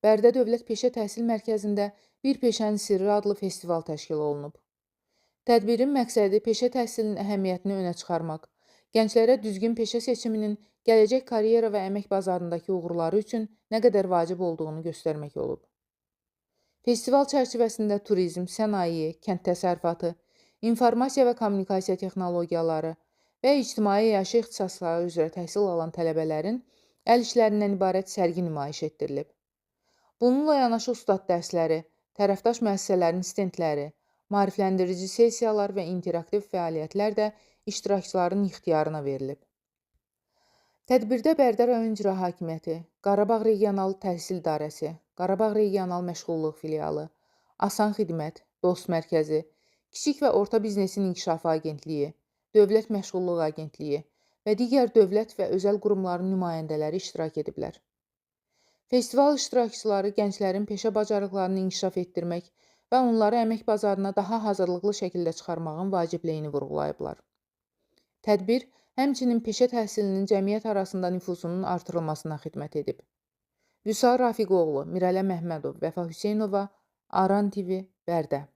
Bərdə Dövlət Peşə Təhsil Mərkəzində Bir Peşənin Sirri adlı festival təşkil olunub. Tədbirin məqsədi peşə təhsilinin əhəmiyyətini önə çıxarmaq, gənclərə düzgün peşə seçiminin gələcək karyera və əmək bazarındakı uğurları üçün nə qədər vacib olduğunu göstərmək olub. Festival çərçivəsində turizm, sənaye, kənd təsərrüfatı, informasiya və kommunikasiya texnologiyaları və ictimai yaşı ixtisasları üzrə təhsil alan tələbələrin əl işlərindən ibarət sərgi nümayiş etdirilib. Bununla yanaşı ustad dərsləri, tərəfdaş müəssisələrin stendləri, maarifləndirici sessiyalar və interaktiv fəaliyyətlər də iştirakçıların ixtiyarına verilib. Tədbirdə Bərdə rayon İcra Hakimiyyəti, Qarabağ Regional Təhsil İdarəsi, Qarabağ Regional Məşğulluq Filialı, Asan Xidmət, Dost Mərkəzi, Kiçik və Orta Biznesin İnkişafı Agentliyi, Dövlət Məşğulluq Agentliyi və digər dövlət və özəl qurumların nümayəndələri iştirak ediblər. Festival iştirakçıları gənclərin peşə bacarıqlarını inkişaf etdirmək və onları əmək bazarına daha hazırlıqlı şəkildə çıxarmağın vacibliyini vurğulayıblar. Tədbir həmçinin peşə təhsilinin cəmiyyət arasında nüfuzunun artırılmasına xidmət edib. Vüsal Rafiqoğlu, Mirələ Məhmədov, Vəfa Hüseynova, Aran TV, Bərdə.